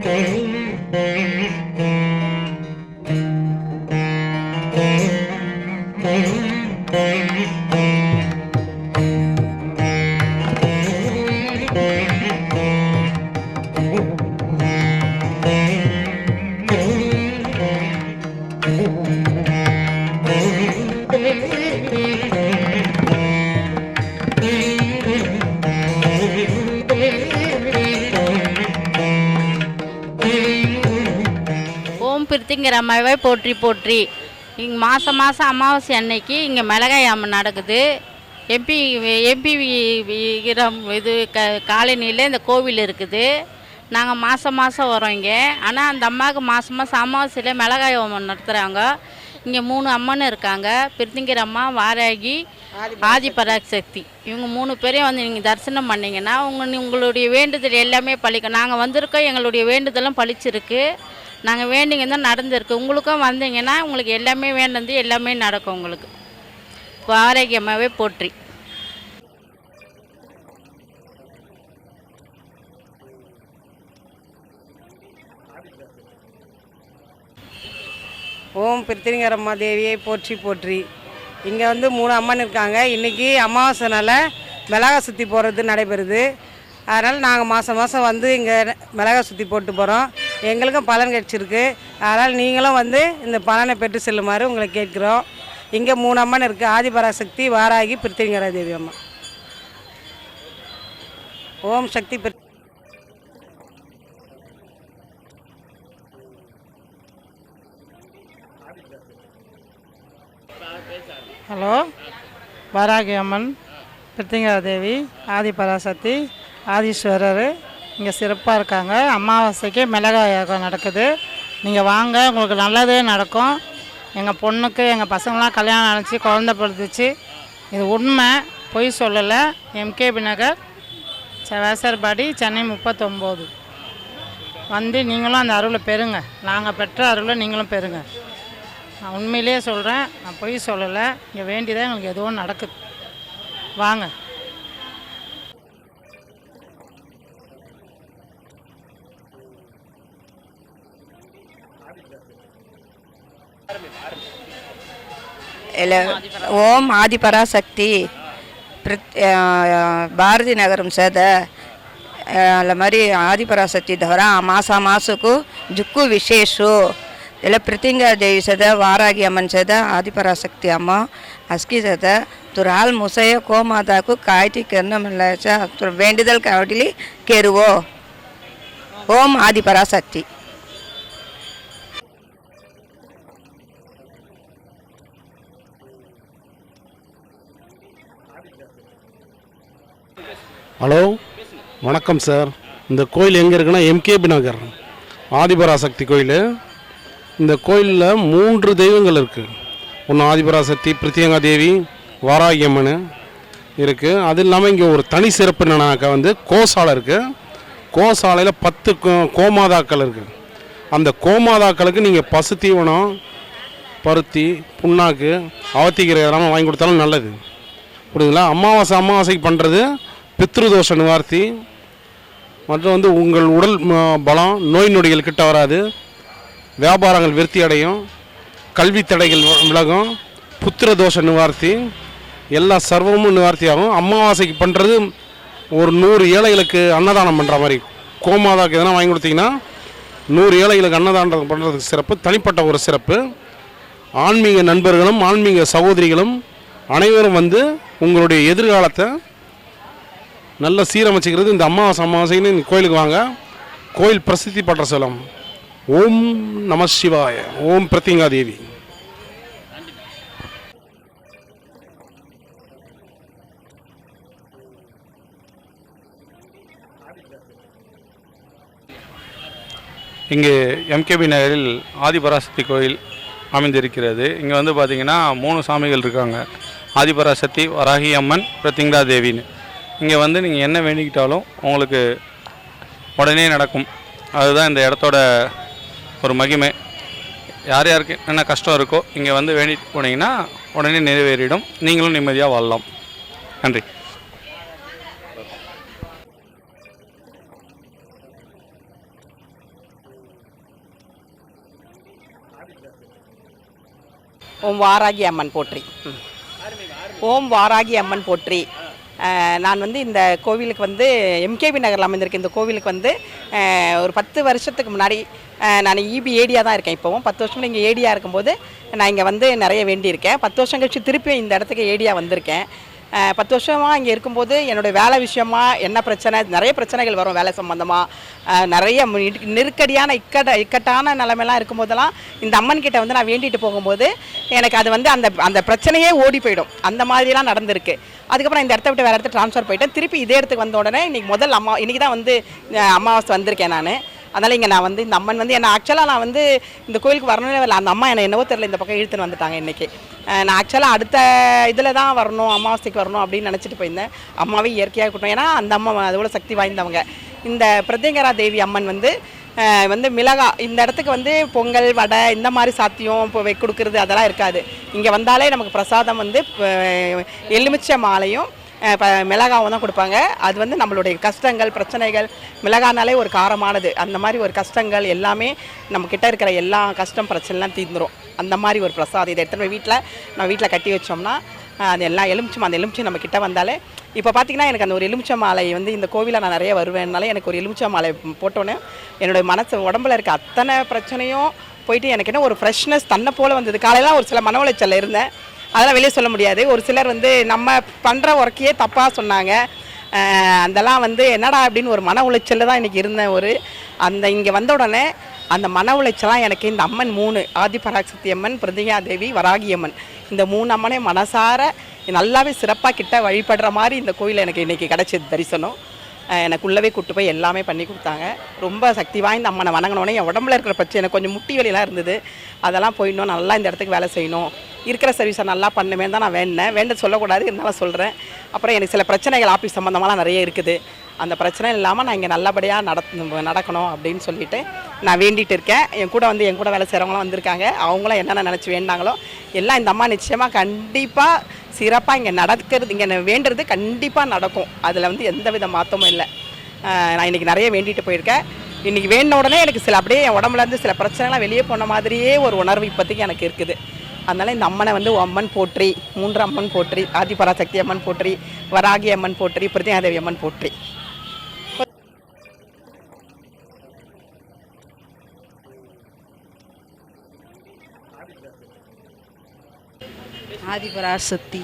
ஓம் பிரித்திங்கிற அம்மாவே போற்றி போற்றி. இங்கே மாதம் அமாவாசை அன்னைக்கு இங்கே மிளகாய் அம்மன் நடக்குது. எம்பி எம்பி இது காலனியில் இந்த கோவில் இருக்குது. நாங்கள் மாதம் வரோம் இங்கே. ஆனால் அந்த அம்மாவுக்கு மாதம் அமாவாசையில் மிளகாய் அம்மன் நடத்துகிறாங்க. இங்கே 3 அம்மன் இருக்காங்க. பிரித்திங்கிற அம்மா, வாராகி, ஆதிபராசக்தி. இவங்க 3 பேரையும் வந்து நீங்கள் தரிசனம் பண்ணிங்கன்னா உங்களுடைய வேண்டுதல் எல்லாமே பழிக்கும். நாங்கள் வந்திருக்கோம், எங்களுடைய வேண்டுதலும் பழிச்சிருக்கு. நாங்கள் வேண்டிங்க தான் நடந்திருக்கு. உங்களுக்கும் வந்தீங்கன்னா உங்களுக்கு எல்லாமே வேண்டது எல்லாமே நடக்கும். உங்களுக்கு ஆரோக்கியமாகவே போற்றி. ஓம் பிரித்திங்கரம்மா தேவியை போற்றி போற்றி. இங்கே வந்து 3 அம்மன் இருக்காங்க. இன்றைக்கி அமாவாசைனால மிளகா சுற்றி போகிறது நடைபெறுது. அதனால் நாங்கள் மாதம் வந்து இங்கே மிளகா சுற்றி போட்டு போகிறோம். எங்களுக்கும் பலன் கிடச்சிருக்கு. அதனால் நீங்களும் வந்து இந்த பலனை பெற்று செல்லுமாறு உங்களை கேட்குறோம். இங்கே 3 அம்மன் இருக்குது. ஆதிபராசக்தி, வாராகி, பிரித்திங்கரா தேவி அம்மா. ஓம் சக்தி. ஹலோ, வாராகி அம்மன், பிரித்திங்கரா தேவி, ஆதிபராசக்தி, ஆதீஸ்வரர் இங்கே சிறப்பாக இருக்காங்க. அமாவாசைக்கு மிளகாய் யாகம் நடக்குது. நீங்கள் வாங்க, உங்களுக்கு நல்லதே நடக்கும். எங்கள் பொண்ணுக்கு எங்கள் பசங்களாம் கல்யாணம் நினச்சி குழந்த பிறந்துச்சு. இது உண்மை, பொய் சொல்லலை. எம்கேபி நகர், வேசர்பாடி, சென்னை 39. வந்து நீங்களும் அந்த அருளை பெறுங்க. நாங்கள் பெற்ற அருளை நீங்களும் பெறுங்க. நான் உண்மையிலே சொல்கிறேன், நான் பொய் சொல்லலை. இங்கே வேண்டிதான் எங்களுக்கு எதுவும் நடக்குது. வாங்க. ஓம் ஆதிபராசக்தி ಭಾರತಿ ನಗರಂ ಸದ ಅಲ್ಲ ಮರಿ ಆದಿಪರಾಸಕ್ತಿ ದವರ ಮಾಸಕ್ಕೂ ಜುಕ್ಕು ವಿಶೇಷು ಎಲ್ಲ ಪ್ರಿತಿಂಗ ದೇವಿ ಸದ ವಾರಾಗಿ ಅಮ್ಮನ ಸದ ಆದಿಪರಾಸಕ್ತಿ ಅಮ್ಮ ಅಸ್ಕಿ ಸದ ತುರಾಲ್ ಮುಸಯ ಕೋಮಾದಾಕು ಕಾಯ್ತಿ ಕೆರ್ನಮಲ್ಲ வேண்டுதல் காவட்டிலி கேருவோ. ஓம் ஆதிபராசக்தி. ஹலோ, வணக்கம் சார். இந்த கோயில் எங்கே இருக்குன்னா எம்கேபி நகர் ஆதிபராசக்தி கோயில். இந்த கோயிலில் 3 தெய்வங்கள் இருக்குது. ஒன்று ஆதிபராசக்தி, பிரித்தியங்கா தேவி, வாராகி அம்மன் இருக்குது. அது இல்லாமல் இங்கே ஒரு தனி சிறப்பு என்னன்னாக்கா வந்து கோசாலை இருக்குது. கோசாலையில் 10 கோமாதாக்கள் இருக்குது. அந்த கோமாதாக்களுக்கு நீங்கள் பசு தீவனம், பருத்தி, புண்ணாக்கு, அவத்திக்கீரை இதெல்லாம் வாங்கி கொடுத்தாலும் நல்லது. புரியுதுங்களா? அமாவாசைக்கு பண்ணுறது பித்ருதோஷ நிவார்த்தி மற்றும் வந்து உங்கள் உடல் பலம், நோய் நொடிகள் கிட்ட வராது, வியாபாரங்கள் விருத்தி அடையும், கல்வி தடைகள் விலகும், புத்திர தோஷ நிவார்த்தி, எல்லா சர்வமும் நிவார்த்தி ஆகும். அமாவாசைக்கு பண்ணுறது ஒரு 100 ஏழைகளுக்கு அன்னதானம் பண்ணுற மாதிரி. கோமாதாக்கு எதனா வாங்கி கொடுத்தீங்கன்னா 100 ஏழைகளுக்கு அன்னதானம் பண்ணுறதுக்கு சிறப்பு, தனிப்பட்ட ஒரு சிறப்பு. ஆன்மீக நண்பர்களும் ஆன்மீக சகோதரிகளும் அனைவரும் வந்து உங்களுடைய எதிர்காலத்தை நல்ல சீரமைச்சிக்கிறது இந்த அமாவாசைன்னு இந்த கோயிலுக்கு வாங்க. கோயில் பிரசித்தி பெற்ற ஸ்தலம். ஓம் நம சிவாய. ஓம் பிரித்திங்கா தேவி. இங்கே எம்கேபி நகரில் ஆதிபராசக்தி கோயில் அமைந்திருக்கிறது. இங்கே வந்து பார்த்திங்கன்னா 3 சாமிகள் இருக்காங்க. ஆதிபராசக்தி, வராகி அம்மன், பிரித்திங்கா தேவின்னு. இங்கே வந்து நீங்கள் என்ன வேண்டிக்கிட்டாலும் உங்களுக்கு உடனே நடக்கும். அதுதான் இந்த இடத்தோட ஒரு மகிமை. யார் யாருக்கு என்ன கஷ்டம் இருக்கோ இங்கே வந்து வேண்டிட்டு போனீங்கன்னா உடனே நிறைவேறிடும். நீங்களும் நிம்மதியாக வாழலாம். நன்றி. ஓம் வாராகி அம்மன் போற்றி. ஓம் வாராகி அம்மன் போற்றி. நான் வந்து இந்த கோவிலுக்கு வந்து எம்கேபி நகரில் அமைந்திருக்கேன். இந்த கோவிலுக்கு வந்து ஒரு 10 வருஷத்துக்கு முன்னாடி நான் ஏடியாக தான் இருக்கேன். இப்போவும் 10 வருஷம் இங்கே ஏடியாக இருக்கும்போது நான் இங்கே வந்து நிறைய வேண்டியிருக்கேன். 10 வருஷம் கழிச்சு திருப்பியும் இந்த இடத்துக்கு ஏடியாக வந்திருக்கேன். 10 வருஷமாக இங்கே இருக்கும்போது என்னுடைய வேலை விஷயமா என்ன பிரச்சனை, நிறைய பிரச்சனைகள் வரும் வேலை சம்மந்தமாக. நிறைய நெருக்கடியான இக்கட்டான நிலைமைலாம் இருக்கும்போதெல்லாம் இந்த அம்மன் கிட்ட வந்து நான் வேண்டிட்டு போகும்போது எனக்கு அது வந்து அந்த பிரச்சனையே ஓடி போயிடும். அந்த மாதிரிலாம் நடந்திருக்கு. அதுக்கப்புறம் இந்த இடத்த விட்டு வேறு இடத்துக்கு ட்ரான்ஸ்ஃபர் போயிட்டேன். திருப்பி இதே இடத்துக்கு வந்த உடனே இன்றைக்கி தான் வந்து அமாவாசை வந்திருக்கேன் நான். அதனால் இங்கே நான் வந்து இந்த அம்மன் வந்து என்ன ஆக்சுவலாக நான் வந்து இந்த கோயிலுக்கு வரணும்னு இல்லை, அந்த அம்மா என்னவோ தெரியல இந்த பக்கம் இழுத்துன்னு வந்துட்டாங்க இன்றைக்கி. நான் ஆக்சுவலாக அடுத்த இதில் தான் வரணும், அமாவாசைக்கு வரணும் அப்படின்னு நினச்சிட்டு போயிருந்தேன். அம்மாவே இயற்கையாக இருக்கட்டும், ஏன்னா அந்த அம்மா அதோட சக்தி வாய்ந்தவங்க. இந்த பிரத்யங்கரா தேவி அம்மன் வந்து மிளகா இந்த இடத்துக்கு வந்து பொங்கல் வடை இந்த மாதிரி சாத்தியம் இப்போ கொடுக்குறது அதெல்லாம் இருக்காது. இங்கே வந்தாலே நமக்கு பிரசாதம் வந்து எலுமிச்சை மாலையும் மிளகாவும் தான் கொடுப்பாங்க. அது வந்து நம்மளுடைய கஷ்டங்கள் பிரச்சனைகள், மிளகானாலே ஒரு காரமானது, அந்த மாதிரி ஒரு கஷ்டங்கள் எல்லாமே நம்மக்கிட்ட இருக்கிற எல்லா கஷ்டம் பிரச்சனைலாம் தீர்ந்துடும். அந்த மாதிரி ஒரு பிரசாதம் இதை எடுத்துகிட்டு போய் வீட்டில் கட்டி வச்சோம்னா அது எல்லாம் அந்த எலுமிச்சை நம்ம கிட்ட வந்தாலே இப்போ பார்த்திங்கன்னா எனக்கு அந்த ஒரு எலுமிச்சை மாலை வந்து இந்த கோவிலில் நான் நிறைய வருவேன்னாலே எனக்கு ஒரு எலுமிச்சை மாலை போட்டோன்னே என்னுடைய மனசு உடம்புல இருக்க அத்தனை பிரச்சனையும் போயிட்டு எனக்கு என்ன ஒரு ஃப்ரெஷ்னஸ் தன்னை போல் வந்தது. காலையெல்லாம் ஒரு சில மன உளைச்சலில் இருந்தேன், அதெல்லாம் வெளியே சொல்ல முடியாது. ஒரு சிலர் வந்து நம்ம பண்ணுற ஒர்க்கையே தப்பாக சொன்னாங்க. அதெல்லாம் வந்து என்னடா அப்படின்னு ஒரு மன உளைச்சலில் தான் இன்றைக்கி இருந்தேன். இங்கே வந்த உடனே அந்த மன உளைச்சலாம் எனக்கு இந்த அம்மன் 3 ஆதிபராசக்தி அம்மன், பிரத்யங்கரா தேவி, வராகி அம்மன், இந்த 3 அம்மனே மனசார நல்லாவே சிறப்பாக கிட்ட வழிபடுற மாதிரி இந்த கோயிலை எனக்கு இன்றைக்கி கிடச்சிது தரிசனம். எனக்கு உள்ளவே கூட்டு போய் எல்லாமே பண்ணி கொடுத்தாங்க. ரொம்ப சக்தி வாய்ந்த அம்மனை வணங்கினோடனே என் உடம்புல இருக்கிற பிரச்சனை எனக்கு கொஞ்சம் முட்டி வலியெல்லாம் இருந்தது, அதெல்லாம் போயிடணும், நல்லா இந்த இடத்துக்கு வேலை செய்யணும், இருக்கிற சர்வீஸை நல்லா பண்ணுவேன் தான் நான் வேண்ட சொல்லக்கூடாது, இருந்தாலும் சொல்கிறேன். அப்புறம் எனக்கு சில பிரச்சனைகள் ஆஃபீஸ் சம்மந்தமாலாம் நிறைய இருக்குது, அந்த பிரச்சனை இல்லாமல் நான் இங்கே நல்லபடியாக நடக்கணும் அப்படின்னு சொல்லிட்டு நான் வேண்டிகிட்டு இருக்கேன். என் கூட வேலை செய்கிறவங்களாம் வந்திருக்காங்க. அவங்களாம் என்னென்ன நினச்சி வேண்டாங்களோ எல்லாம் இந்த அம்மா நிச்சயமாக கண்டிப்பாக சிறப்பாக இங்கே நடக்கிறது, இங்கே வேண்டுறது கண்டிப்பாக நடக்கும். அதில் வந்து எந்த வித மாற்றமும் இல்லை. நான் இன்றைக்கி நிறைய வேண்டிட்டு போயிருக்கேன். இன்றைக்கி வேண்டின உடனே எனக்கு அப்படியே என் உடம்புலேருந்து சில பிரச்சனைலாம் வெளியே போன மாதிரியே ஒரு உணர்வு இப்போதைக்கு எனக்கு இருக்குது. அதனால் இந்த அம்மனை வந்து அம்மன் போற்றி, 3 அம்மன் போற்றி, ஆதிபராசக்தி அம்மன் போற்றி, வராகி அம்மன் போற்றி, பிரத்யங்கரா தேவி அம்மன் போற்றி. ஆதிபராசக்தி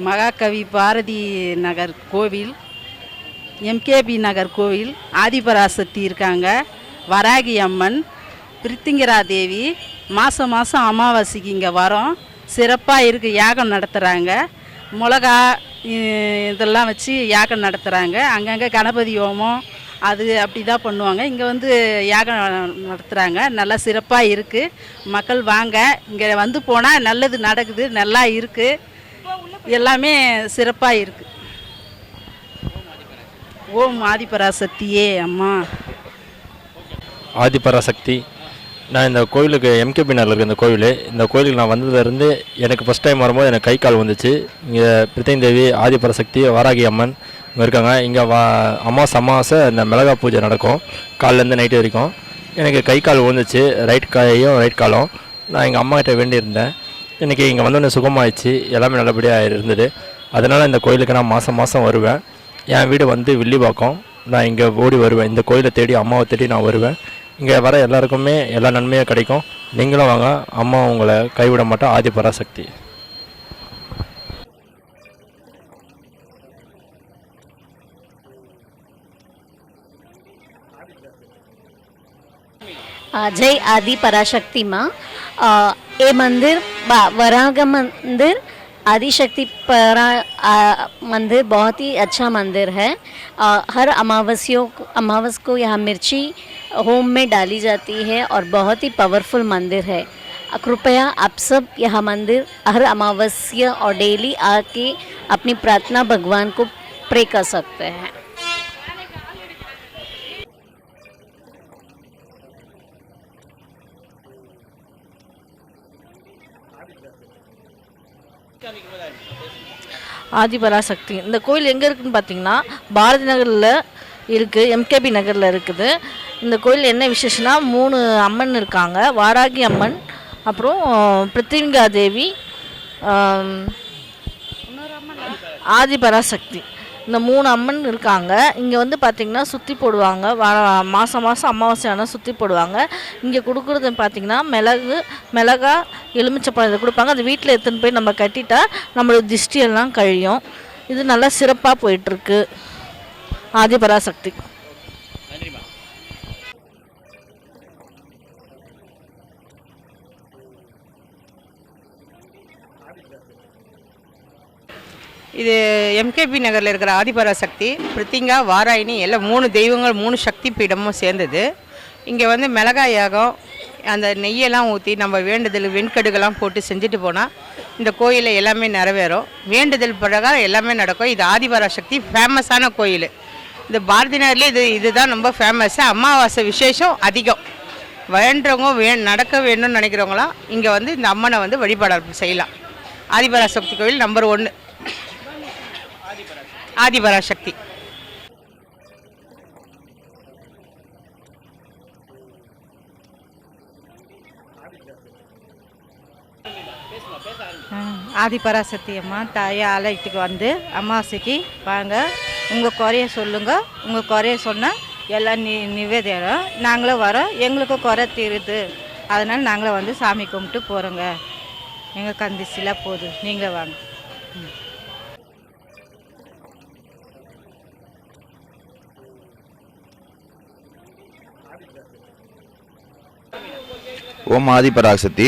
மகாகவி பாரதி நகர் கோவில், எம்கேபி நகர் கோவில், ஆதிபராசக்தி இருக்காங்க, வராகி அம்மன், பிரத்யங்கரா தேவி. மாதம் அமாவாசைக்கு இங்கே வரோம், சிறப்பாக இருக்குது. யாகம் நடத்துகிறாங்க, மிளகா இதெல்லாம் வச்சு யாகம் நடத்துகிறாங்க. அங்கங்கே கணபதி ஹோமம் அது அப்படி தான் பண்ணுவாங்க. இங்கே வந்து யாகம் நடத்துகிறாங்க, நல்லா சிறப்பாக இருக்குது. மக்கள் வாங்க, இங்கே வந்து போனால் நல்லது நடக்குது, நல்லா இருக்குது, எல்லாமே சிறப்பாக இருக்குது. ஓம் ஆதிபராசக்தியே அம்மா. ஆதிபராசக்தி. நான் இந்த கோவிலுக்கு எம்கேபி நகரில் இருக்க இந்த கோவிலுக்கு நான் வந்ததுலேருந்து எனக்கு ஃபஸ்ட் டைம் வரும்போது எனக்கு கை கால் வந்துச்சு. இங்கே பிரத்யங்கரா தேவி, ஆதிபராசக்தி, வராகி அம்மன் இங்கே இருக்காங்க. இங்கே அமாவாசை இந்த மிளகா பூஜை நடக்கும், காலிலேருந்து நைட்டு வரைக்கும். எனக்கு கை கால் வந்துச்சு, ரைட் கையும் ரைட் காலும். நான் எங்கள் அம்மா கிட்ட வேண்டியிருந்தேன். இன்றைக்கி இங்கே வந்தோடனே சுகமாகிடுச்சு, எல்லாமே நல்லபடியாக இருந்தது. அதனால் இந்த கோயிலுக்கு நான் மாதம் வருவேன். என் வீடு வந்து வில்லிவாக்கம். நான் இங்கே ஓடி வருவேன், இந்த கோயிலை தேடி, அம்மாவை தேடி நான் வருவேன். இங்கே வர எல்லாருக்குமே எல்லா நன்மையும் கிடைக்கும். நீங்களும் வாங்க, அம்மா உங்களை கைவிட மாட்டா. ஆதிபராசக்தி. जय आदि पराशक्ति माँ। ये मंदिर वराग मंदिर आदिशक्ति मंदिर बहुत ही अच्छा मंदिर है। हर अमावस को यहाँ मिर्ची होम में डाली जाती है और बहुत ही पावरफुल मंदिर है। कृपया आप सब यह मंदिर हर अमावस्या और डेली आके अपनी प्रार्थना भगवान को प्रे कर सकते हैं। ஆதிபராசக்தி இந்த கோயில் எங்கே இருக்குதுன்னு பார்த்தீங்கன்னா பாரதி நகரில் இருக்குது, எம்கேபி நகரில் இருக்குது. இந்த கோயில் என்ன விசேஷம்னா 3 அம்மன் இருக்காங்க. வாராகி அம்மன், அப்புறம் பிருத்திவிங்கா தேவி, ஆதிபராசக்தி, இந்த 3 அம்மன் இருக்காங்க. இங்கே வந்து பார்த்திங்கன்னா சுற்றி போடுவாங்க. மாதம் மாதம் அமாவாசை ஆனால் சுற்றி போடுவாங்க. இங்கே கொடுக்குறது பார்த்திங்கன்னா மிளகா, எலுமிச்சப்பழம் இதை கொடுப்பாங்க. அது வீட்டில் எடுத்துன்னு போய் நம்ம கட்டிட்டா நம்மளோட திஷ்டியெல்லாம் கழியும். இது நல்லா சிறப்பாக போயிட்டுருக்கு. ஆதிபராசக்தி. இது எம்கேபி நகரில் இருக்கிற ஆதிபராசக்தி, பிரித்திங்கா, வாராயினி எல்லாம் 3 தெய்வங்கள் 3 சக்தி பீடமும் சேர்ந்தது. இங்கே வந்து மிளகாய் யாகம், அந்த நெய்யெல்லாம் ஊற்றி நம்ம வேண்டுதல் வெண்கடுகெல்லாம் போட்டு செஞ்சுட்டு போனால் இந்த கோயிலில் எல்லாமே நிறைவேறும். வேண்டுதல் பிரகாரம் எல்லாமே நடக்கும். இது ஆதிபராசக்தி ஃபேமஸான கோயில். இந்த பாரதி நகர்லேயே இதுதான் ரொம்ப ஃபேமஸ்ஸு. அமாவாசை விசேஷம் அதிகம். வேண்டவங்க நடக்க வேணும்னு நினைக்கிறவங்களாம் இங்கே வந்து இந்த அம்மனை வந்து வழிபாடு செய்யலாம். ஆதிபராசக்தி கோயில் நம்பர் 1 ஆதிபராசக்தி. ஆதிபராசக்தி அம்மா தாயை ஆலயத்துக்கு வந்து அமாவாசைக்கு வாங்க, உங்கள் குறைய சொல்லுங்கள். உங்கள் குறைய சொன்னால் எல்லாம் நிவேதியம் நாங்களும் வரோம். எங்களுக்கும் குறை தீருது, அதனால் நாங்களும் வந்து சாமி கும்பிட்டு போகிறோங்க. எங்கள் கந்திசிலாம் போகுது, நீங்களே வாங்க. ஓம் ஆதிபராசக்தி.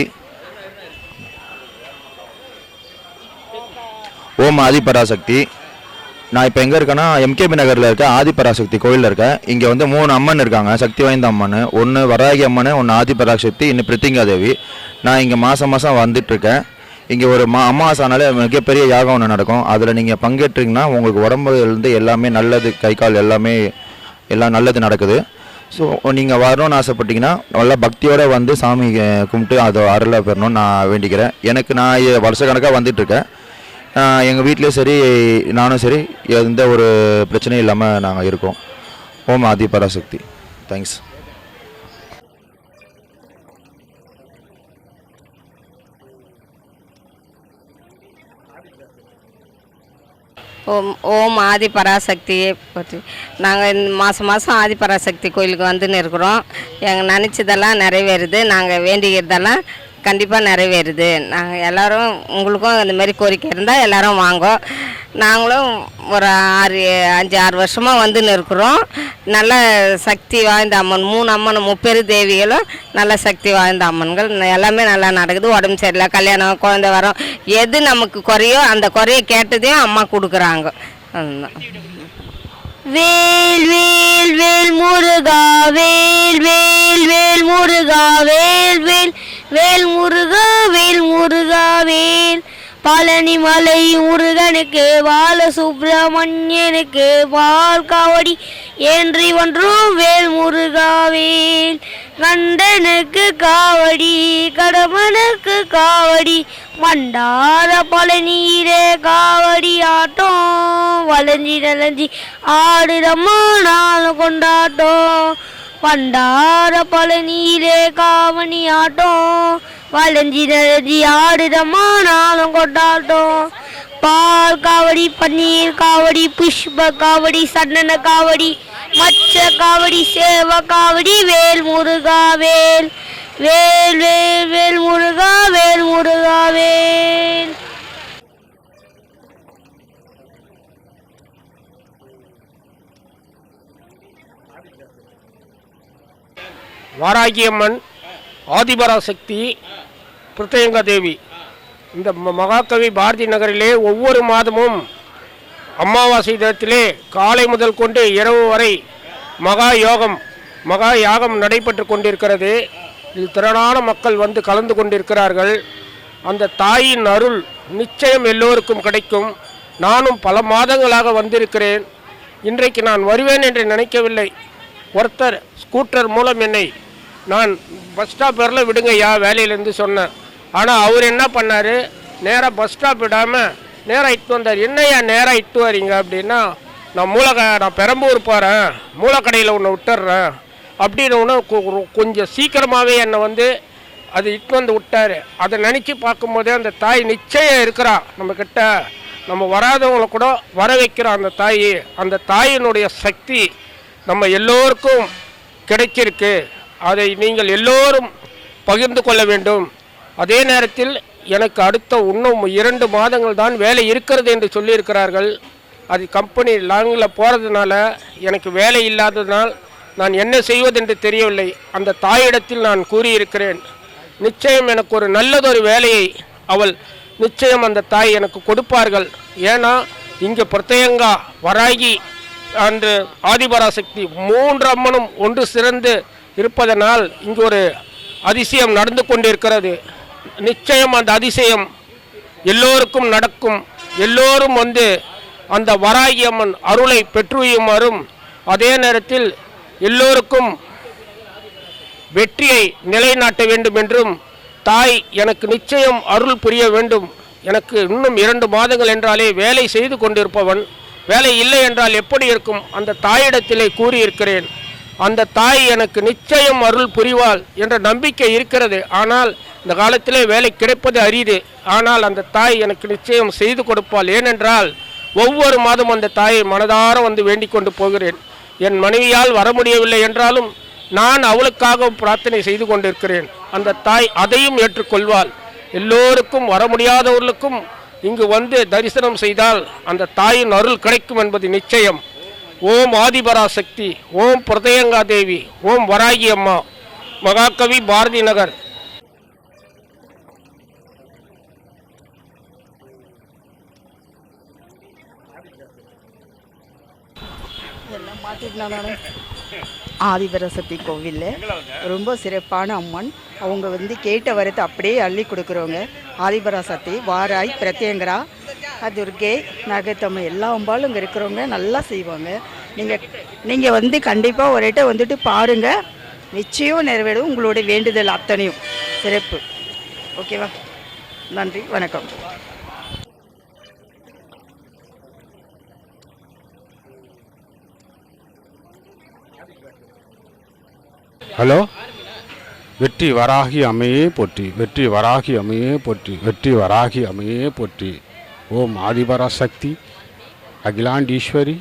ஓம் ஆதிபராசக்தி. நான் இப்போ எங்கே இருக்கேன்னா எம்கேபி நகரில் இருக்க ஆதிபராசக்தி கோயிலில் இருக்கேன். இங்கே வந்து 3 அம்மன் இருக்காங்க, சக்தி வாய்ந்த அம்மன். ஒன்று வராகி அம்மன், ஒன்று ஆதிபராசக்தி, இன்னும் பிரித்திங்கா தேவி. நான் இங்கே மாதம் மாதம் வந்துட்டுருக்கேன். இங்கே ஒரு அமாவாசைனால மிகப்பெரிய யாகம் ஒன்று நடக்கும். அதில் நீங்கள் பங்கேற்றீங்கன்னா உங்களுக்கு உடம்புலேருந்து எல்லாமே நல்லது, கை கால் எல்லாம் நல்லது நடக்குது. ஸோ நீங்கள் வரணும்னு ஆசைப்பட்டீங்கன்னா நல்லா பக்தியோடு வந்து சாமி கும்பிட்டு அதை அருளை பெறணும்னு நான் வேண்டிக்கிறேன். நான் வருஷக்கணக்காக வந்துட்டுருக்கேன். எங்கள் வீட்லேயும் சரி, நானும் சரி, எந்த ஒரு பிரச்சனையும் இல்லாமல் நாங்கள் இருக்கோம். ஓம் ஆதிபராசக்தி. தேங்க்ஸ். ஓம் ஆதிபராசக்தியை பற்றி நாங்கள் மாதம் மாதம் ஆதிபராசக்தி கோயிலுக்கு வந்துன்னு இருக்கிறோம். எங்கள் நினச்சதெல்லாம் நிறைவேறுது. நாங்கள் வேண்டிக்கிறதெல்லாம் கண்டிப்பாக நிறைவேறுது. நாங்கள் எல்லோரும், உங்களுக்கும் இந்த மாதிரி கோரிக்கை இருந்தால் எல்லோரும் வாங்கோ. நாங்களும் ஒரு 5-6 வருஷமாக வந்துன்னு இருக்கிறோம். நல்ல சக்தி வாய்ந்த அம்மன், 3 அம்மன், 30 தேவிகளும் நல்ல சக்தி வாய்ந்த அம்மன்கள். எல்லாமே நல்லா நடக்குது. உடம்பு சரியில்லை, கல்யாணம், குழந்தை வரோம், எது நமக்கு குறையோ அந்த குறையை கேட்டதையும் அம்மா கொடுக்குறாங்க. வேல் வேல் வேல் முருகா, வேல் வேல் வேல் முருகா, வேல் வேல் வேல் முருகா, வேல் முருகா வேல். பழனி மலை முருகனுக்கு, பால சுப்பிரமணியனுக்கு, பால் காவடி ஏன்றி ஒன்றும் வேல் முருகா வேல். கண்டனுக்கு காவடி, கடமனுக்கு காவடி, மண்டார பழனியிலே காவடி ஆட்டம். வளைஞ்சி நலஞ்சி ஆடுறம்மா நாளும் கொண்டாட்டம். பண்டார பழனியிலே காவணி ஆட்டம். வளைஞ்சி நலஞ்சி ஆடுறம்மா நாளும் கொண்டாட்டம். பால் காவடி, பன்னீர் காவடி, புஷ்ப காவடி, சந்தன காவடி, மச்ச காவடி, சேவ காவடி, வேல் முருகா வேல். வேல் வேல் வேல் முருகா, வேல் முருகா வேல். வாராகியம்மன், ஆதிபராசக்தி, பிரித்திங்கா தேவி. இந்த மகாகவி பாரதி நகரிலே ஒவ்வொரு மாதமும் அமாவாசை தினத்திலே காலை முதல் கொண்டு இரவு வரை மகா யாகம் நடைபெற்று கொண்டிருக்கிறது. இதில் திரளான மக்கள் வந்து கலந்து கொண்டிருக்கிறார்கள். அந்த தாயின் அருள் நிச்சயம் எல்லோருக்கும் கிடைக்கும். நானும் பல மாதங்களாக வந்திருக்கிறேன். இன்றைக்கு நான் வருவேன் என்று நினைக்கவில்லை. ஒருத்தர் ஸ்கூட்டர் மூலம் என்னை, நான் பஸ் ஸ்டாப் வரல விடுங்கய்யா வேலையிலேருந்து சொன்னேன். ஆனால் அவர் என்ன பண்ணார், நேராக பஸ் ஸ்டாப் விடாமல் நேராக இட்டு வந்தார். என்னையா நேராக இட்டு வரீங்க அப்படின்னா, நான் பெரம்பூர் போகிறேன், மூலக்கடையில் ஒன்று விட்டுடுறேன் அப்படின்னு ஒன்று கொஞ்சம் சீக்கிரமாகவே என்னை வந்து அது இட்டு வந்து விட்டார். அதை நினச்சி பார்க்கும்போதே அந்த தாய் நிச்சயம் இருக்கிறா நம்மக்கிட்ட. நம்ம வராதவங்களை கூட வர வைக்கிற அந்த தாய், அந்த தாயினுடைய சக்தி நம்ம எல்லோருக்கும் கிடைச்சிருக்கு. அதை நீங்கள் எல்லோரும் பகிர்ந்து கொள்ள வேண்டும். அதே நேரத்தில் எனக்கு அடுத்த இன்னும் 2 மாதங்கள் தான் வேலை இருக்கிறது என்று சொல்லியிருக்கிறார்கள். அது கம்பெனி லாங்கில் போகிறதுனால எனக்கு வேலை இல்லாததுனால் நான் என்ன செய்வதென்று தெரியவில்லை. அந்த தாயிடத்தில் நான் கூறியிருக்கிறேன், நிச்சயம் எனக்கு ஒரு நல்லதொரு வேலையை அவள் நிச்சயம் அந்த தாய் எனக்கு கொடுப்பார்கள். ஏன்னா இங்கே பிரத்யங்கா, வராகி அன்று ஆதிபராசக்தி 3 அம்மனும் ஒன்று சிறந்து இருப்பதனால் இங்கு ஒரு அதிசயம் நடந்து கொண்டிருக்கிறது. நிச்சயம் அந்த அதிசயம் எல்லோருக்கும் நடக்கும். எல்லோரும் வந்து அந்த வராகி அம்மன் அருளை பெற்றுயுமாறும், அதே நேரத்தில் எல்லோருக்கும் வெற்றியை நிலைநாட்ட வேண்டும் என்றும், தாய் எனக்கு நிச்சயம் அருள் புரிய வேண்டும். எனக்கு இன்னும் 2 மாதங்கள் என்றாலே வேலை செய்து கொண்டிருப்பவன், வேலை இல்லை என்றால் எப்படி இருக்கும்? அந்த தாயிடத்திலே கூறியிருக்கிறேன். அந்த தாய் எனக்கு நிச்சயம் அருள் புரிவாள் என்ற நம்பிக்கை இருக்கிறது. ஆனால் இந்த காலத்திலே வேலை கிடைப்பது அரிது. ஆனால் அந்த தாய் எனக்கு நிச்சயம் செய்து கொடுப்பாள். ஏனென்றால் ஒவ்வொரு மாதம் அந்த தாயை மனதார வந்து வேண்டிக் கொண்டு போகிறேன். என் மனைவியால் வர முடியவில்லை என்றாலும் நான் அவளுக்காக பிரார்த்தனை செய்து கொண்டிருக்கிறேன். அந்த தாய் அதையும் ஏற்றுக்கொள்வாள். எல்லோருக்கும் வர முடியாதவர்களுக்கும் இங்கு வந்து தரிசனம் செய்தால் அந்த தாயின் அருள் கிடைக்கும் என்பது நிச்சயம். ஓம் ஆதிபராசக்தி, ஓம் பிரத்யங்கா தேவி, ஓம் வராகி அம்மா. மகாகவி பாரதி நகர். எல்லாம் மாற்றிட்டு ஆதிபராசக்தி கோவிலில் ரொம்ப சிறப்பான அம்மன். அவங்க வந்து கேட்ட வரத்தை அப்படியே அள்ளி கொடுக்குறவங்க. ஆதிபராசக்தி, வாராய், பிரத்யங்கரா, துர்கை, நகத்தம்மை எல்லா அம்பாலும் இங்கே இருக்கிறவங்க நல்லா செய்வாங்க. நீங்கள் வந்து கண்டிப்பாக ஒரு இட்ட வந்துட்டு பாருங்கள், நிச்சயம் நிறைவேறும் உங்களோட வேண்டுதல் அத்தனையும். சிறப்பு. ஓகேவா? நன்றி, வணக்கம். ஹலோ, வெற்றி வராகி அம்மையே போற்றி, வெற்றி வராகி அம்மையே போற்றி, வெற்றி வராகி அம்மையே போற்றி. ஓம் ஆதிபராசக்தி அகிலாண்டீஸ்வரி,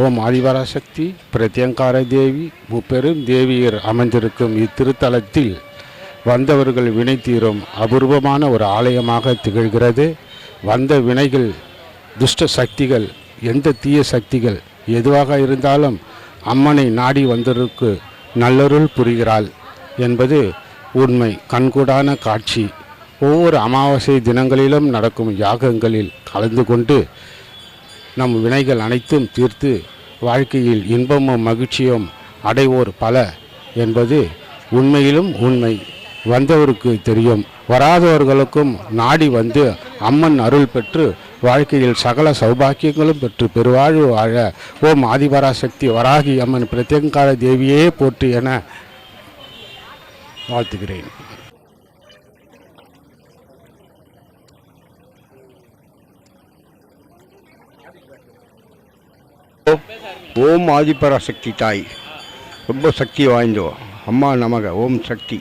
ஓம் ஆதிபராசக்தி பிரத்யங்கார தேவி, முப்பெரும் தேவியர் அமைந்திருக்கும் இத்திருத்தலத்தில் வந்தவர்கள் வினை தீரும் அபூர்வமான ஒரு ஆலயமாக திகழ்கிறது. வந்த வினைகள், துஷ்ட சக்திகள், எந்த தீய சக்திகள் எதுவாக இருந்தாலும் அம்மனை நாடி வந்தவருக்கு நல்லருள் புரிகிறாள் என்பது உண்மை, கண்கூடான காட்சி. ஒவ்வொரு அமாவாசை தினங்களிலும் நடக்கும் யாகங்களில் கலந்து கொண்டு நம் வினைகள் அனைத்தும் தீர்த்து வாழ்க்கையில் இன்பமும் மகிழ்ச்சியும் அடைவோர் பல என்பது உண்மையிலும் உண்மை. வந்தவருக்கு தெரியும், வராதவர்களுக்கும் நாடி வந்து அம்மன் அருள் பெற்று வாழ்க்கையில் சகல சௌபாக்கியங்களும் பெற்று பெருவாழ்வு வாழ ஓம் ஆதிபராசக்தி வராகி அம்மன் பிரத்யங்கார தேவியே போற்றி என வாழ்த்துகிறேன். ஓம் ஆதிபராசக்தி தாய் ரொம்ப சக்தி வாய்ந்தோ அம்மா நமக. ஓம் சக்தி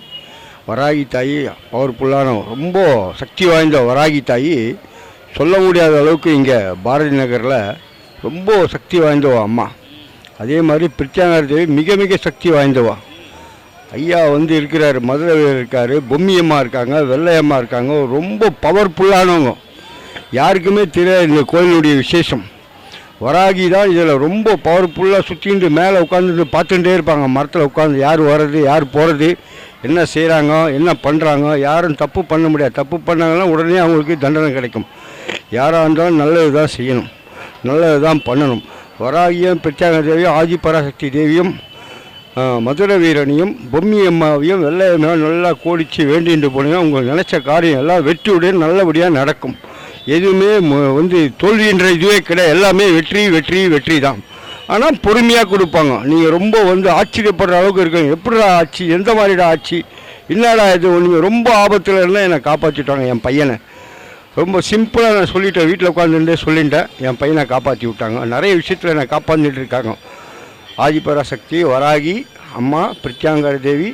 வராகி தாய் பவர்ஃபுல்லான ரொம்ப சக்தி வாய்ந்த வராகி தாய் சொல்ல முடியாத அளவுக்கு இங்கே பாரதி நகரில் ரொம்ப சக்தி வாய்ந்தவா அம்மா. அதே மாதிரி பிரத்யங்கா தேவி மிக மிக சக்தி வாய்ந்தவா. ஐயா வந்து இருக்கிறார், மதுரையில் இருக்கார், பொம்மியம்மா இருக்காங்க, வெள்ளையம்மா இருக்காங்க, ரொம்ப பவர்ஃபுல்லானவங்க. யாருக்குமே தெரியாது இந்த கோயிலுடைய விசேஷம். வராகி தான் இதில் ரொம்ப பவர்ஃபுல்லாக சுற்றிட்டு மேலே உட்காந்துட்டு பார்த்துட்டே இருப்பாங்க. மரத்தில் உட்காந்து யார் வர்றது, யார் போகிறது, என்ன செய்கிறாங்க, என்ன பண்ணுறாங்க. யாரும் தப்பு பண்ண முடியாது. தப்பு பண்ணாங்கன்னா உடனே அவங்களுக்கு தண்டனை கிடைக்கும். யாராக இருந்தாலும் நல்லது தான் செய்யணும், நல்லது தான் பண்ணணும். வராகியும் பிரத்யங்கா தேவியும் ஆதிபராசக்தி தேவியும் மதுரை வீரனையும் பொம்மி அம்மாவையும் வெள்ளையம்மாவையும் நல்லா கோடிச்சு வேண்டிட்டு போனீங்கன்னா உங்கள் நினச்ச காரியம் எல்லாம் வெற்றியுடன் நல்லபடியாக நடக்கும். எதுவுமே வந்து தோல்வின்ற இதுவே கிடையாது. எல்லாமே வெற்றி வெற்றி வெற்றி தான். ஆனால் பொறுமையாக கொடுப்பாங்க. நீங்கள் ரொம்ப வந்து ஆச்சரியப்படுற அளவுக்கு இருக்கீங்க. எப்படிடா ஆச்சு, எந்த மாதிரிடா ஆச்சு, என்னடா இது, நீங்கள் ரொம்ப ஆபத்தில் இருந்தால் என்னை காப்பாற்றிட்டாங்க. என் பையனை ரொம்ப சிம்பிளாக நான் சொல்லிட்டேன், வீட்டில் உட்காந்துட்டே சொல்லிட்டேன். என் பையனை காப்பாற்றி விட்டாங்க. நிறைய விஷயத்தில் என்னை காப்பாற்றிட்டு இருக்காங்க. ஆதிபராசக்தி வராகி அம்மா பிரத்யங்கா தேவி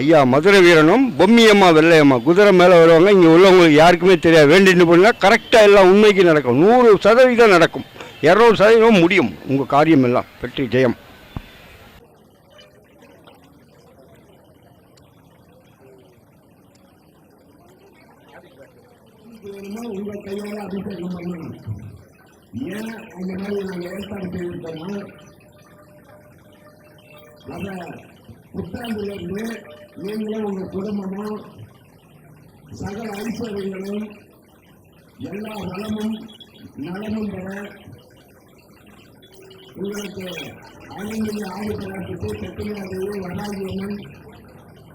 ஐயா மதுரை வீரனும் பொம்மியம்மா வெள்ளையம்மா குதிரை மேலே வருவாங்க. இங்கே உள்ளவங்களுக்கு யாருக்குமே தெரியாது. வேண்டின்னு போனால் கரெக்டாக எல்லாம் உண்மைக்கு நடக்கும். 100% நடக்கும். 200% முடியும். உங்கள் காரியம் எல்லாம் வெற்றி ஜெயம். உங்கள் கையால் அபிஷேகம் பண்ணணும். ஏன் அந்த மாதிரி நாங்கள் ஏற்பாடு செய்திருக்கோம்னா, வர புத்தாண்டிலிருந்து நீங்களும் உங்கள் குடும்பமும் சகல ஐஸ்வர்யங்களும் எல்லா வளமும் நலமும் பெற உங்களுக்கு ஆனந்திய ஆயுதராட்சிக்கு செட்டியாதையும் வராகியம்மன்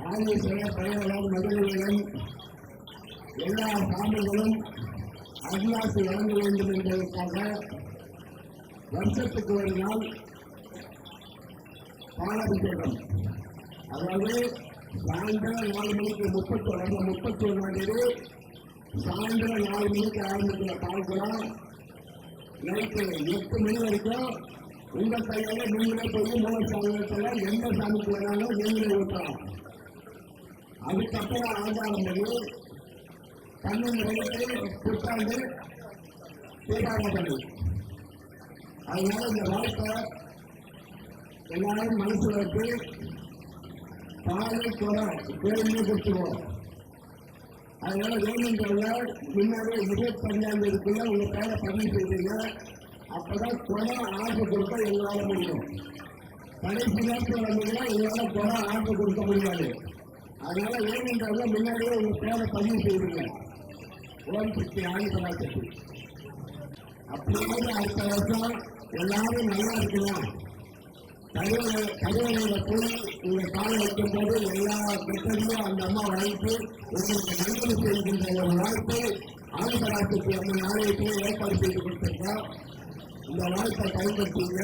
ஆயுஷ பயணம் மதுரையிலும் எல்லா சாமிகளும் அருளாசி வழங்க வேண்டும் என்பதற்காக வருஷத்துக்கு ஒரு நாள் பாலாபிஷேகம், அதாவது சாயந்தரம் 4 மணிக்கு 31 தேதி சாயந்தரம் 4 மணிக்கு ஆரம்பிக்கிற பால்குளம் நைட்டு 8 மணி வரைக்கும் உங்கள் கையால நீங்களே போய் மூலசாமியத்தில் எந்த சாமிக்கு வேணாலும் நீங்களே ஊற்றலாம். அதுக்கப்புறம் ஆதாரம் பண்ணி 12 மணிக்கு புத்தாண்டு தீபாவளி. அதனால இந்த வாழ்க்கை எல்லாரும் மனசுல வச்சு பாலை குடம் பேருமே கொடுத்துருவோம். அதனால வேணுன்றவங்க முன்னாடி 25ஆம் தேதிக்குள்ள உங்க பேரை பதிவு செய்வீங்க. அப்பதான் குடம் ஆர்டர் கொடுக்க எங்களால முடியும். கடைசி நேரத்தில் வந்தீங்கன்னா எங்களால குடம் ஆர்டர் கொடுக்க முடியாது. அதனால வேணுன்றவங்க முன்னாடியே உங்க பேரை பதிவு செய்வீங்க. ஓம் சக்தி ஆதிபராசக்தி. அப்படியே அடுத்த வருஷம் எல்லாரும் நல்லா இருக்கலாம். கருவறையில போய் உங்க காலை வைக்கும் போது எல்லா கெட்டதையும் அந்த அம்மா வாய்ப்பு உங்களுக்கு நன்மை செய்கின்ற ஒரு வாய்ப்பை ஆதிபராசக்தி அம்மன் ஆலயத்தில் ஏற்பாடு செய்து கொடுத்திருக்கோம். இந்த வாய்ப்பை பயன்படுத்திங்க.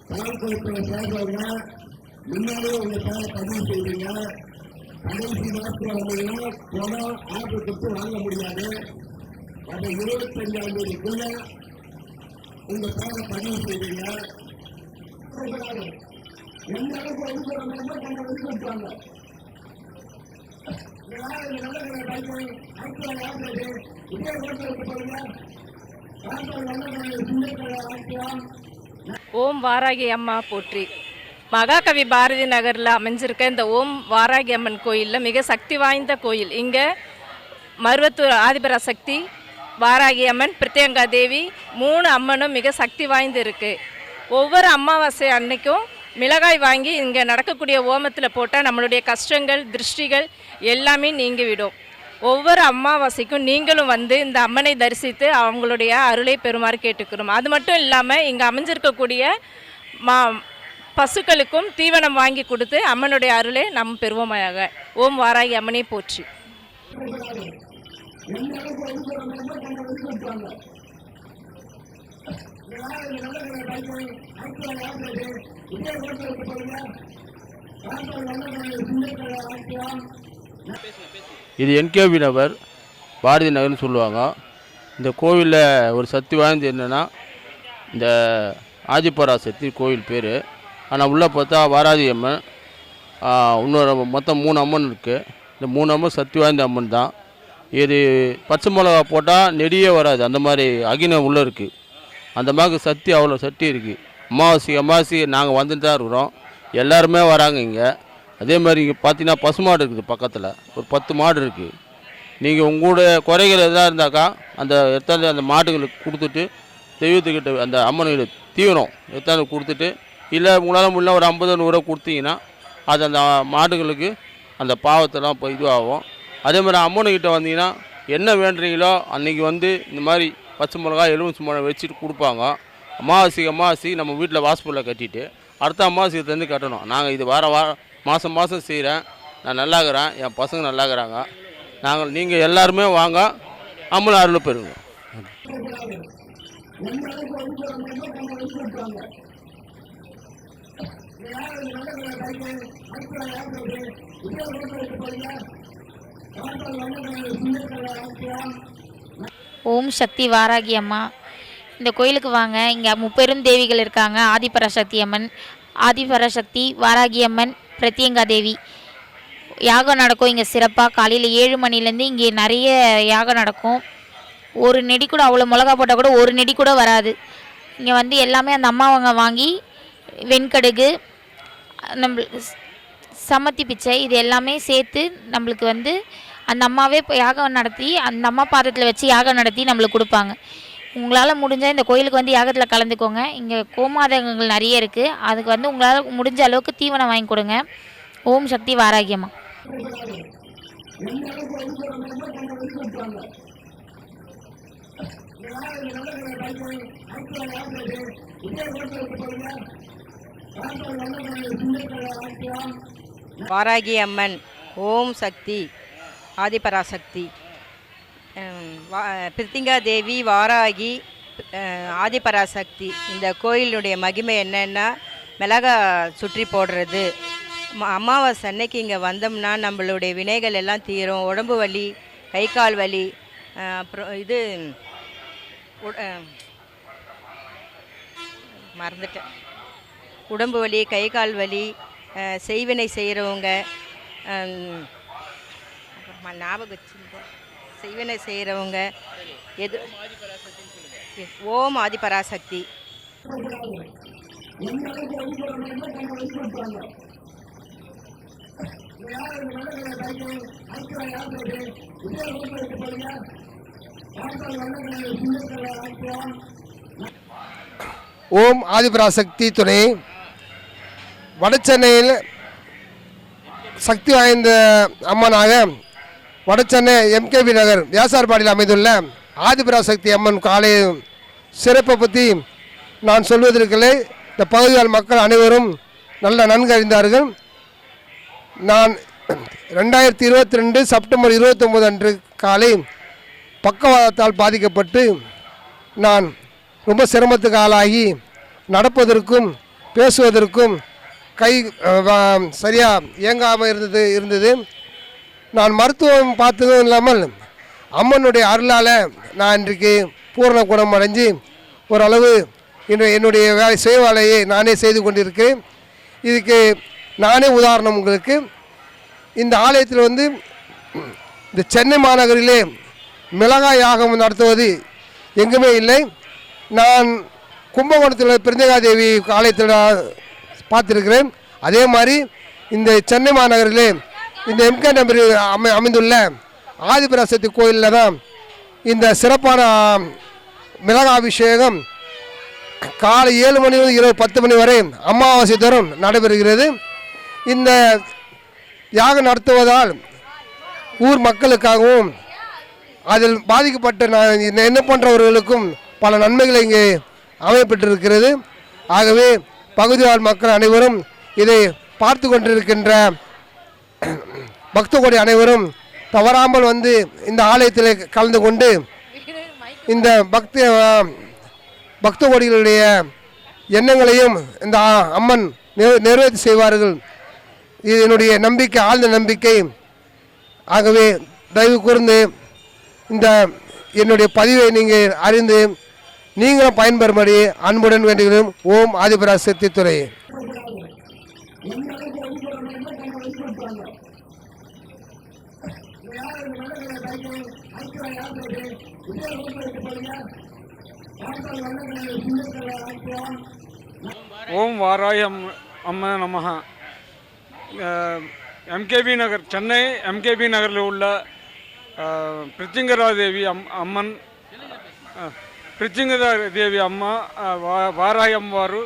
பால் கொடுக்கிற சேர்ந்தவங்க முன்னாடியே உங்க பேரை பதிவு செய்வீங்க. கடைசி நாட்கள் வந்தீங்கன்னா பணம் ஆர்டர் கொடுத்து வாங்க முடியாது. அதை 25ஆம் தேதிக்குள்ள உங்க பேரை பதிவு செய்வீங்க. எந்த அளவுக்கு வெளிப்படுத்தாங்க ஓம் வாராகி அம்மா போற்றி. மகாகவி பாரதி நகரில் அமைஞ்சிருக்க இந்த ஓம் வாராகி அம்மன் கோயிலில் மிக சக்தி வாய்ந்த கோயில். இங்கே மருவத்தூர் ஆதிபராசக்தி, வாராகி அம்மன், பிரத்யங்கா தேவி 3 அம்மனும் மிக சக்தி வாய்ந்து இருக்குது. ஒவ்வொரு அமாவாசை அன்னைக்கும் மிளகாய் வாங்கி இங்கே நடக்கக்கூடிய ஓமத்தில் போட்டால் நம்மளுடைய கஷ்டங்கள் திருஷ்டிகள் எல்லாமே நீங்கிவிடும். ஒவ்வொரு அமாவாசைக்கும் நீங்களும் வந்து இந்த அம்மனை தரிசித்து அவங்களுடைய அருளை பெறுமாறு கேட்டுக்கிறோம். அது மட்டும் இல்லாமல் இங்கே அமைஞ்சிருக்கக்கூடிய பசுக்களுக்கும் தீவனம் வாங்கி கொடுத்து அம்மனுடைய அருளை நாம் பெறுவோமாக. ஓம் வாராகி அம்மனை போற்றி. இது என்கேபி நகர் பாரதி நகர்னு சொல்லுவாங்க. இந்த கோவிலில் ஒரு சக்தி வாய்ந்தது என்னென்னா, இந்த ஆதிபராசக்தி கோவில் பேர். ஆனால் உள்ளே பார்த்தா வாராகி அம்மன், இன்னொரு மொத்தம் 3 அம்மன் இருக்குது. இந்த 3 அம்மன் சக்தி வாய்ந்த அம்மன் தான். இது பச்சை மிளகா போட்டால் நெடியே வராது, அந்த மாதிரி அகினம் உள்ளே இருக்குது. அந்த மாதிரி சக்தி அவ்வளோ சக்தி இருக்குது. அமாவாசை நாங்கள் வந்துட்டு தான் இருக்கிறோம். எல்லாருமே வராங்க இங்கே. அதே மாதிரி இங்கே பார்த்தீங்கன்னா பசுமாடு இருக்குது, பக்கத்தில் ஒரு 10 மாடு இருக்குது. நீங்கள் உங்களுடைய குறைகள் எதாக இருந்தாக்கா அந்த எடுத்தாந்து அந்த மாடுகளுக்கு கொடுத்துட்டு தெய்வத்துக்கிட்ட அந்த அம்மனுக்கு தீவனம் எடுத்தாந்து கொடுத்துட்டு, இல்லை உங்களால் முடியல ஒரு 50-100 கொடுத்தீங்கன்னா அது அந்த மாடுகளுக்கு அந்த பாவத்தெல்லாம் இப்போ இதுவாகும். அதே மாதிரி அம்மனுக்கிட்ட வந்தீங்கன்னா என்ன வேண்டுறீங்களோ அன்றைக்கி வந்து இந்த மாதிரி பச்சை மிளகா எலுமிச்சை மிளகா வச்சுட்டு கொடுப்பாங்க. அமாவாசை நம்ம வீட்டில் வாசப்படில் கட்டிட்டு அடுத்த அமாவாசையை தந்து கட்டணும். நாங்கள் இது மாதம் செய்கிறேன். நான் நல்லாக்கிறேன், என் பசங்க நல்லாக்கிறாங்க. நீங்கள் எல்லாருமே வாங்க, அம்மன் அருள் பெறுங்க. ஓம் சக்தி வாராகி அம்மா. இந்த கோயிலுக்கு வாங்க. இங்கே 30 தேவிகள் இருக்காங்க. ஆதிபராசக்தி அம்மன், ஆதிபராசக்தி, வாராகி அம்மன், பிரத்யங்கா தேவி. யாகம் நடக்கும் இங்கே சிறப்பாக. காலையில் 7 மணிலேருந்து இங்கே நிறைய யாகம் நடக்கும். ஒரு நெடி கூட, அவ்வளோ மிளகா போட்டால் கூட ஒரு நெடி கூட வராது. இங்கே வந்து எல்லாமே அந்த அம்மாவங்க வாங்கி வெண்கடுகு, நம்ம சமத்தி பிச்சை, இது எல்லாமே சேர்த்து நம்மளுக்கு வந்து அந்த அம்மாவே இப்போ யாகம் நடத்தி அந்த அம்மா பாதத்தில் வச்சு யாகம் நடத்தி நம்மளுக்கு கொடுப்பாங்க. உங்களால் முடிஞ்சால் இந்த கோயிலுக்கு வந்து யாகத்தில் கலந்துக்கோங்க. இங்கே கோமாதங்கள் நிறைய இருக்குது. அதுக்கு வந்து உங்களால் முடிஞ்ச அளவுக்கு தீவனம் வாங்கி கொடுங்க. ஓம் சக்தி வாராகியம்மா. வாராகி அம்மன், ஓம் சக்தி, ஆதிபராசக்தி, பிரித்திங்கா தேவி, வாராகி, ஆதிபராசக்தி. இந்த கோயிலுடைய மகிமை என்னன்னா மிளகா சுற்றி போடுறது. அமாவாசை அன்னைக்கு இங்கே வந்தோம்னா நம்மளுடைய வினைகள் எல்லாம் தீரும். உடம்பு வலி, கை கால் வலி, அப்புறம் இது மறந்துட்டேன், உடம்பு வலி, கை கால் வலி, செய்வினை செய்கிறவங்க, ஞாபகம் வச்சுருந்த செய்வினை செய்கிறவங்க எது, ஓம் ஆதிபராசக்தி. ஓம் ஆதிபராசக்தி துணை. வடசென்னையில் சக்தி வாய்ந்த அம்மனாக வடசென்னை எம்கேபி நகர் வியாசார்பாடியில் அமைந்துள்ள ஆதிபராசக்தி அம்மன் ஆலய சிறப்பை பற்றி நான் சொல்வதற்கில்லை. இந்த பகுதியால் மக்கள் அனைவரும் நன்கு அறிந்தார்கள். நான் 2022 செப்டம்பர் 29 அன்று காலை பக்கவாதத்தால் பாதிக்கப்பட்டு நான் ரொம்ப சிரமத்துக்கு ஆளாகி நடப்பதற்கும் பேசுவதற்கும் கை சரியாக இயங்காமல் இருந்தது. நான் மருத்துவம் பார்த்ததும் இல்லாமல் அம்மனுடைய அருளால் நான் இன்றைக்கு பூரண குணம் அடைஞ்சு ஓரளவு என்னுடைய சுய வேலையை நானே செய்து கொண்டிருக்கிறேன். இதுக்கு நானே உதாரணம் உங்களுக்கு. இந்த ஆலயத்தில் வந்து இந்த சென்னை மாநகரிலே மிளகாய் யாகம் நடத்துவது எங்குமே இல்லை. நான் கும்பகோணத்தில் பிரித்திங்கா தேவி ஆலயத்தில் பார்த்துருக்கிறேன். அதே மாதிரி இந்த சென்னை மாநகரிலே இந்த எம்கே நம்பர் அமைந்துள்ள ஆதிபராசக்தி கோயிலில் தான் இந்த சிறப்பான மிளகாபிஷேகம் காலை 7 மணி முதல் இரவு 10 மணி வரை அமாவாசை தோறும் நடைபெறுகிறது. இந்த யாகம் நடத்துவதால் ஊர் மக்களுக்காகவும் அதில் பாதிக்கப்பட்ட என்ன போன்றவர்களுக்கும் பல நன்மைகளை இங்கே அமையப்பட்டிருக்கிறது. ஆகவே பகுதிவாழ் மக்கள் அனைவரும் இதை பார்த்து கொண்டிருக்கின்ற பக்த கோடி அனைவரும் தவறாமல் வந்து இந்த ஆலயத்தில் கலந்து கொண்டு இந்த பக்த கோடிகளுடைய எண்ணங்களையும் இந்த அம்மன் நிறைவேற்றி செய்வார்கள். இது என்னுடைய நம்பிக்கை, ஆழ்ந்த நம்பிக்கை. ஆகவே தயவு கூர்ந்து இந்த என்னுடைய பதிவை நீங்கள் அறிந்து நீங்களும் பயன்பெறும்படி அன்புடன் வேண்டுகிறோம். ஓம் ஆதிபராசக்தி துறை. ஓம் வாராய் அம்ம நமஹ. எம்கேபி நகர், சென்னை எம்கேபி நகரில் உள்ள பிரித்திங்கரா தேவி అమ్మన్ దేవి అమ్మ, వారాయి అమ్మవారు,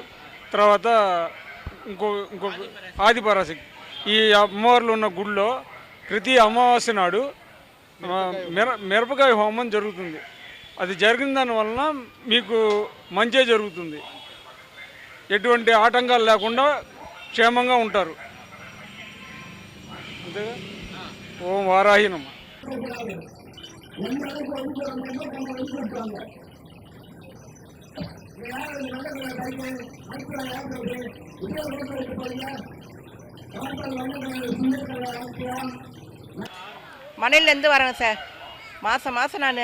తర్వాత ఇంకో ఆదిపరాశక్తి. ఈ అమ్మవార్లు ఉన్న గుడిలో ప్రతి అమావాస్య నాడు మిరపకాయ హోమం జరుగుతుంది. అది జరిగిన దానివలన మీకు మంచే జరుగుతుంది. ఎటువంటి ఆటంకాలు లేకుండా క్షేమంగా ఉంటారు. అంతేగా. ఓం వారాహి నమః. மனையிலேருந்து வரேன் சார். மாதம் மாதம் நான்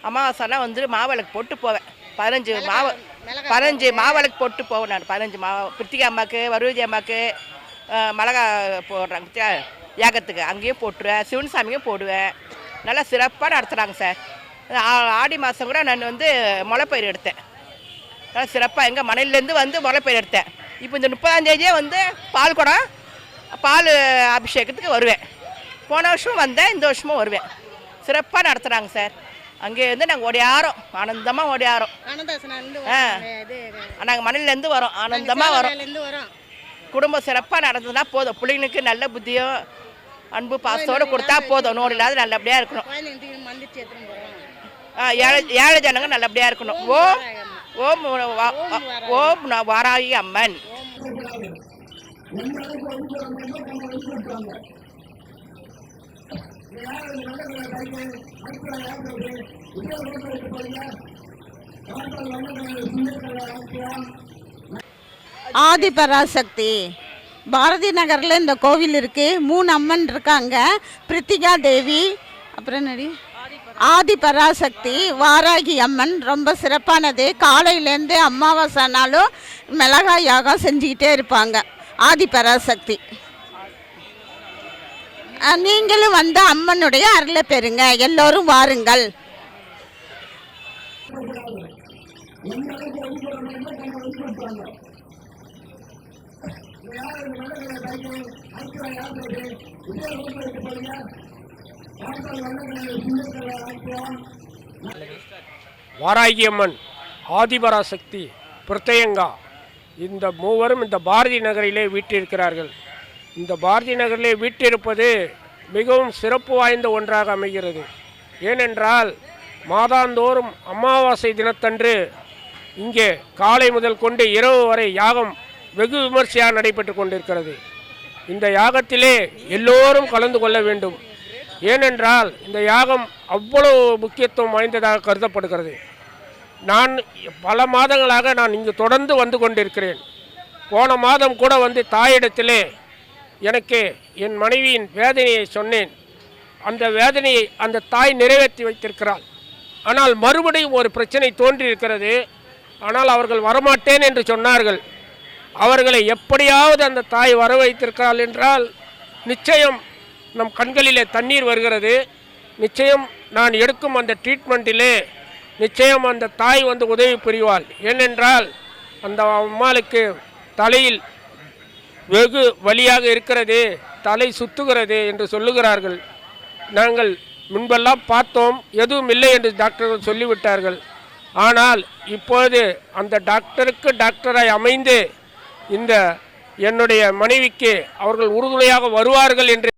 அமாவாசைனா வந்து மாவிளக்கு போட்டு போவேன். 15 மாவிளக்கு போட்டு போவேன் நான். 15 பிரித்திகா அம்மாவுக்கு, வருவதி அம்மாவுக்கு மிளகா போடுறாங்க. யாகத்துக்கு அங்கேயும் போட்டுருவேன், சிவன் சாமியும் போடுவேன். நல்லா சிறப்பாக நடத்துகிறாங்க சார். ஆடி மாதம் கூட நான் வந்து முளைப்பயிர் எடுத்தேன். நல்லா சிறப்பாக எங்கள் மனையிலேருந்து வந்து முளைப்பயிர் எடுத்தேன். இப்போ இந்த 30ஆம் தேதியே வந்து பால் குடம் பால் அபிஷேகத்துக்கு வருவேன். போன வருஷம் வந்தேன், இந்த வருஷமும் வருவேன். சிறப்பாக நடத்துகிறாங்க சார். அங்கே வந்து நாங்கள் ஓடியாரோம், ஆனந்தமாக ஓடியாரோம். நாங்கள் மனையிலேருந்து வரோம், ஆனந்தமாக வரோம். குடும்பம் சிறப்பாக நடந்ததுன்னா போதும். பிள்ளைங்களுக்கு நல்ல புத்தியும் அன்பு பாசத்தோடு கொடுத்தா போதும். நோடு இல்லாத நல்லபடியாக இருக்கணும். ஏழை ஜனங்க நல்லபடியாக இருக்கணும். ஓம் ஓம் வாராகி அம்மன். ஆதிபராசக்தி பாரதி நகரில் இந்த கோவில் இருக்குது. 3 அம்மன் இருக்காங்க. பிரித்திகா தேவி, அப்புறம் என்னடி ஆதிபராசக்தி, வாராகி அம்மன். ரொம்ப சிறப்பானது. காலையிலேருந்து அமாவாசைனாலும் மிளகாய் யாகம் செஞ்சுக்கிட்டே இருப்பாங்க ஆதிபராசக்தி. நீங்களும் வந்து அம்மனுடைய அருளை பெறுங்க. எல்லோரும் வாருங்கள். வாராகி அம்மன், ஆதிபராசக்தி, பிரத்யங்கா இந்த மூவரும் இந்த பாரதி நகரிலே வீற்றிருக்கிறார்கள். இந்த பாரதி நகரிலே வீற்றிருப்பது மிகவும் சிறப்பு வாய்ந்த ஒன்றாக அமைகிறது. ஏனென்றால் மாதாந்தோறும் அமாவாசை தினத்தன்று இங்கே காலை முதல் கொண்டு இரவு வரை யாகம் வெகு விமர்சையாக நடைபெற்று கொண்டிருக்கிறது. இந்த யாகத்திலே எல்லோரும் கலந்து கொள்ள வேண்டும். ஏனென்றால் இந்த யாகம் அவ்வளவு முக்கியத்துவம் வாய்ந்ததாக கருதப்படுகிறது. நான் பல மாதங்களாக நான் இங்கு தொடர்ந்து வந்து கொண்டிருக்கிறேன். போன மாதம் கூட வந்து தாயிடத்திலே எனக்கு என் மனைவியின் வேதனையை சொன்னேன். அந்த வேதனையை அந்த தாய் நிறைவேற்றி வைத்திருக்கிறாள். ஆனால் மறுபடியும் ஒரு பிரச்சனை தோன்றியிருக்கிறது. ஆனால் அவர்கள் வரமாட்டேன் என்று சொன்னார்கள். அவர்களை எப்படியாவது அந்த தாய் வர வைத்திருக்கிறாள் என்றால் நிச்சயம் நம் கண்களிலே தண்ணீர் வருகிறது. நிச்சயம் நான் எடுக்கும் அந்த ட்ரீட்மெண்ட்டிலே நிச்சயம் அந்த தாய் வந்து உதவி புரிவாள். ஏனென்றால் அந்த அம்மாளுக்கு தலையில் வெகு வலியாக இருக்கிறது, தலை சுத்துகிறது என்று சொல்லுகிறார்கள். நாங்கள் முன்பெல்லாம் பார்த்தோம், எதுவும் இல்லை என்று டாக்டர்கள் சொல்லிவிட்டார்கள். ஆனால் இப்போது அந்த டாக்டருக்கு டாக்டராய் அமைந்து இந்த என்னுடைய மனைவிக்கு அவர்கள் உறுதுணையாக வருவார்கள் என்று